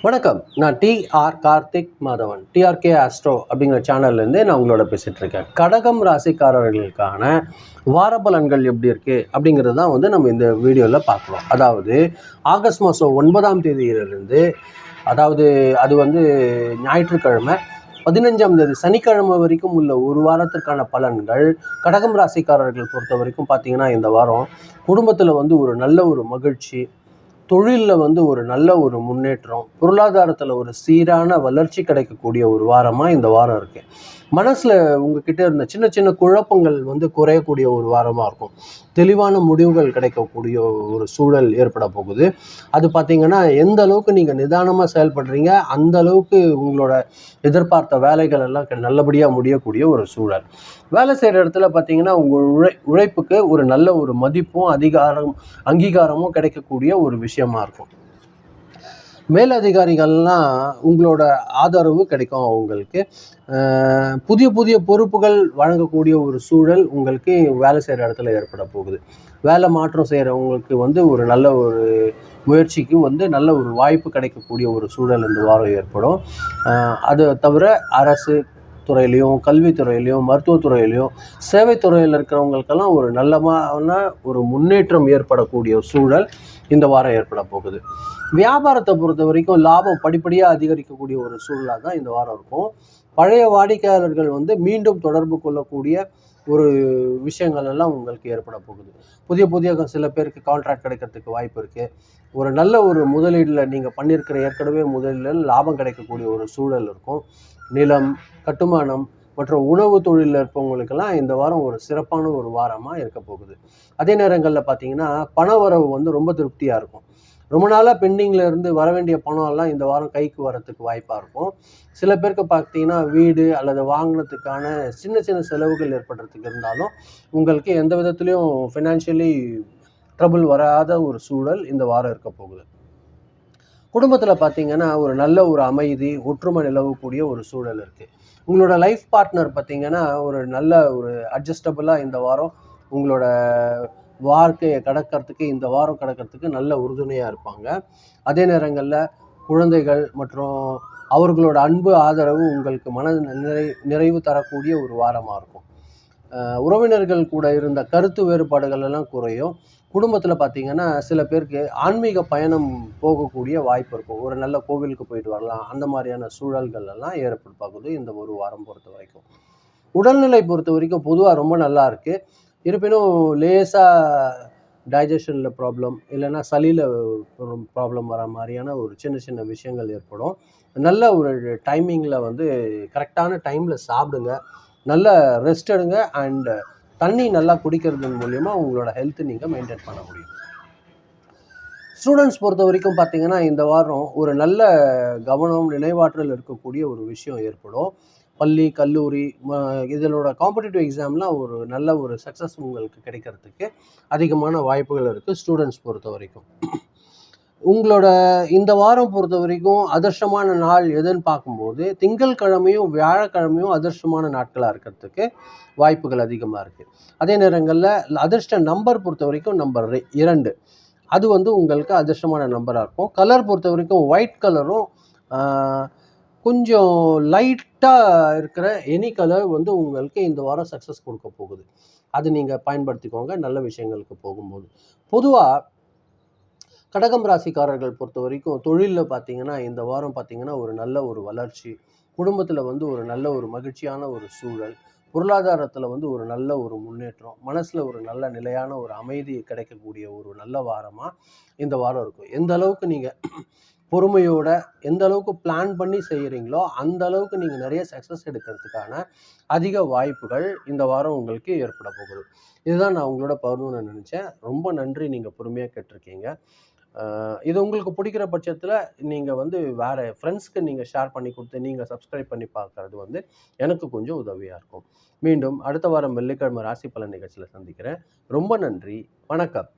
வணக்கம். நான் TR Karthik Madhavan, TRK astro அப்படிங்கிற சேனல்லேருந்து நான் உங்களோட பேசிகிட்டு இருக்கேன். கடகம் ராசிக்காரர்களுக்கான வார பலன்கள் எப்படி இருக்குது அப்படிங்கிறது தான் நம்ம இந்த வீடியோவில் பார்க்குறோம். அதாவது ஆகஸ்ட் மாதம் 9ஆம் தேதியிலிருந்து, அதாவது அது ஞாயிற்றுக்கிழமை 15ஆம் தேதி சனிக்கிழமை வரைக்கும் உள்ள ஒரு வாரத்திற்கான பலன்கள் கடகம் ராசிக்காரர்கள் பொறுத்த வரைக்கும் பார்த்தீங்கன்னா, இந்த வாரம் குடும்பத்தில் ஒரு நல்ல ஒரு மகிழ்ச்சி, தொழிலில் ஒரு நல்ல ஒரு முன்னேற்றம், பொருளாதாரத்தில் ஒரு சீரான வளர்ச்சி கிடைக்கக்கூடிய ஒரு வாரமாக இந்த வாரம் இருக்குது. மனசில் உங்ககிட்ட இருந்த சின்ன சின்ன குழப்பங்கள் குறையக்கூடிய ஒரு வாரமாக இருக்கும். தெளிவான முடிவுகள் கிடைக்கக்கூடிய ஒரு சூழல் ஏற்பட போகுது. அது பார்த்திங்கன்னா, எந்த அளவுக்கு நீங்கள் நிதானமாக செயல்படுறீங்க, அந்த அளவுக்கு உங்களோட எதிர்பார்த்த வேலைகள் எல்லாம் நல்லபடியாக முடியக்கூடிய ஒரு சூழல். வேலை செய்கிற இடத்துல பார்த்திங்கன்னா, உங்கள் உழைப்புக்கு ஒரு நல்ல ஒரு மதிப்பும் அங்கீகாரமும் கிடைக்கக்கூடிய ஒரு விஷயமா இருக்கும். மேலதிகாரிகள்லாம் உங்களோட ஆதரவு கிடைக்கும். அவங்களுக்கு புதிய புதிய பொறுப்புகள் வழங்கக்கூடிய ஒரு சூழல் உங்களுக்கு வேலை செய்கிற இடத்துல ஏற்பட போகுது. வேலை மாற்றம் செய்கிறவங்களுக்கு ஒரு நல்ல ஒரு முயற்சிக்கு நல்ல ஒரு வாய்ப்பு கிடைக்கக்கூடிய ஒரு சூழல் இந்த வாரம் ஏற்படும். அது தவிர அரசு துறையிலையும், கல்வித்துறையிலையும், மருத்துவத்துறையிலையும், சேவைத்துறையில் இருக்கிறவங்களுக்கெல்லாம் ஒரு நல்லமான ஒரு முன்னேற்றம் ஏற்படக்கூடிய சூழல் இந்த வாரம் ஏற்பட போகுது. வியாபாரத்தை பொறுத்த வரைக்கும் லாபம் படிப்படியாக அதிகரிக்கக்கூடிய ஒரு சூழலாக தான் இந்த வாரம் இருக்கும். பழைய வாடிக்கையாளர்கள் மீண்டும் தொடர்பு கொள்ளக்கூடிய ஒரு விஷயங்கள் எல்லாம் உங்களுக்கு ஏற்பட போகுது. புதிய புதிய சில பேருக்கு கான்ட்ராக்ட் கிடைக்கிறதுக்கு வாய்ப்பு இருக்குது. ஒரு நல்ல ஒரு முதலீடில் நீங்கள் பண்ணியிருக்கிற ஏற்கனவே முதலீடில் லாபம் கிடைக்கக்கூடிய ஒரு சூழல் இருக்கும். நிலம், கட்டுமானம் மற்றும் உணவு தொழிலில் இருப்பவங்களுக்கெல்லாம் இந்த வாரம் ஒரு சிறப்பான ஒரு வாரமாக இருக்க போகுது. அதே நேரங்களில் பார்த்தீங்கன்னா, பண வரவு ரொம்ப திருப்தியாக இருக்கும். ரொம்ப நாளாக பெண்டிங்கில் இருந்து வர வேண்டிய பணம் எல்லாம் இந்த வாரம் கைக்கு வரத்துக்கு வாய்ப்பாக இருக்கும். சில பேருக்கு பார்த்தீங்கன்னா, வீடு அல்லது வாங்கினதுக்கான சின்ன சின்ன செலவுகள் ஏற்படுறதுக்கு இருந்தாலும் உங்களுக்கு எந்த விதத்துலேயும் ஃபினான்ஷியலி ட்ரபிள் வராத ஒரு சூழல் இந்த வாரம் இருக்க போகுது. குடும்பத்தில் பார்த்தீங்கன்னா, ஒரு நல்ல ஒரு அமைதி, ஒற்றுமை நிலவக்கூடிய ஒரு சூழல் இருக்குது. உங்களோட லைஃப் பார்ட்னர் பார்த்தீங்கன்னா, ஒரு நல்ல ஒரு அட்ஜஸ்டபுளாக இந்த வாரம் உங்களோட வாழ்க்கையை இந்த வாரம் கடக்கிறதுக்கு நல்ல உறுதுணையாக இருப்பாங்க. அதே நேரங்களில் குழந்தைகள் மற்றும் அவர்களோட அன்பு ஆதரவு உங்களுக்கு நிறைவு தரக்கூடிய ஒரு வாரமாக இருக்கும். உறவினர்கள் கூட இருந்த கருத்து வேறுபாடுகள் எல்லாம் குறையும். குடும்பத்தில் பார்த்தீங்கன்னா, சில பேருக்கு ஆன்மீக பயணம் போகக்கூடிய வாய்ப்பு இருக்கும். ஒரு நல்ல கோவிலுக்கு போயிட்டு வரலாம், அந்த மாதிரியான சூழல்கள் எல்லாம் ஏற்படுது இந்த ஒரு வாரம் பொறுத்த வரைக்கும். உடல்நிலை பொறுத்த வரைக்கும் பொதுவாக ரொம்ப நல்லா இருக்குது. இருப்பினும் லேசாக டைஜஷனில் ப்ராப்ளம், இல்லைன்னா சளியில் ப்ராப்ளம் வர மாதிரியான ஒரு சின்ன சின்ன விஷயங்கள் ஏற்படும். நல்ல ஒரு டைமிங்கில் கரெக்டான டைமில் சாப்பிடுங்க, நல்ல ரெஸ்ட் எடுங்க, அண்டு தண்ணி நல்லா குடிக்கிறதன் மூலிமா உங்களோட ஹெல்த்தை நீங்கள் மெயின்டைன் பண்ண முடியும். ஸ்டூடெண்ட்ஸ் பொறுத்த வரைக்கும் பார்த்தீங்கன்னா, இந்த வாரம் ஒரு நல்ல கவனம், நினைவாற்றல் இருக்கக்கூடிய ஒரு விஷயம் ஏற்படும். பள்ளி, கல்லூரி இதனோட காம்படிட்டிவ் எக்ஸாம்லாம் ஒரு நல்ல ஒரு சக்ஸஸ் உங்களுக்கு கிடைக்கிறதுக்கு அதிகமான வாய்ப்புகள் இருக்குது ஸ்டூடெண்ட்ஸ் பொறுத்த வரைக்கும். உங்களோட இந்த வாரம் பொறுத்த வரைக்கும் அதிர்ஷ்டமான நாள் எதுன்னு பார்க்கும்போது, திங்கட்கிழமையும் வியாழக்கிழமையும் அதிர்ஷ்டமான நாட்களாக இருக்கிறதுக்கு வாய்ப்புகள் அதிகமாக இருக்குது. அதே நேரங்களில் அதிர்ஷ்ட நம்பர் பொறுத்த வரைக்கும் நம்பர் 2, அது உங்களுக்கு அதிர்ஷ்டமான நம்பராக இருக்கும். கலர் பொறுத்த வரைக்கும் ஒயிட் கலரும் கொஞ்சம் லைட்டாக இருக்கிற எனி கலர் உங்களுக்கு இந்த வாரம் சக்ஸஸ் கொடுக்க போகுது. அது நீங்கள் பயன்படுத்திக்கோங்க நல்ல விஷயங்களுக்கு போகும்போது. பொதுவாக கடகம் ராசிக்காரர்கள் பொறுத்த வரைக்கும் தொழிலில் பார்த்தீங்கன்னா, இந்த வாரம் பார்த்தீங்கன்னா ஒரு நல்ல ஒரு வளர்ச்சி, குடும்பத்தில் ஒரு நல்ல ஒரு மகிழ்ச்சியான ஒரு சூழல், பொருளாதாரத்தில் ஒரு நல்ல ஒரு முன்னேற்றம், மனசில் ஒரு நல்ல நிலையான ஒரு அமைதி கிடைக்கக்கூடிய ஒரு நல்ல வாரமாக இந்த வாரம் இருக்கும். எந்த அளவுக்கு நீங்கள் பொறுமையோட எந்த அளவுக்கு பிளான் பண்ணி செய்கிறீங்களோ அந்த அளவுக்கு நீங்கள் நிறைய சக்ஸஸ் எடுக்கிறதுக்கான அதிக வாய்ப்புகள் இந்த வாரம் உங்களுக்கு ஏற்பட போகுது. இதுதான் நான் உங்களோட பகிர்ந்துன்னு நினச்சேன். ரொம்ப நன்றி, நீங்கள் பொறுமையாக கேட்டிருக்கீங்க. இது உங்களுக்கு பிடிக்கிற பட்சத்தில் நீங்கள் வேறு ஃப்ரெண்ட்ஸ்க்கு நீங்கள் ஷேர் பண்ணி கொடுத்து நீங்கள் சப்ஸ்கிரைப் பண்ணி பார்க்குறது எனக்கு கொஞ்சம் உதவியாக இருக்கும். மீண்டும் அடுத்த வாரம் வெள்ளிக்கிழமை ராசி பலன் நிகழ்ச்சியில் சந்திக்கிறேன். ரொம்ப நன்றி, வணக்கம்.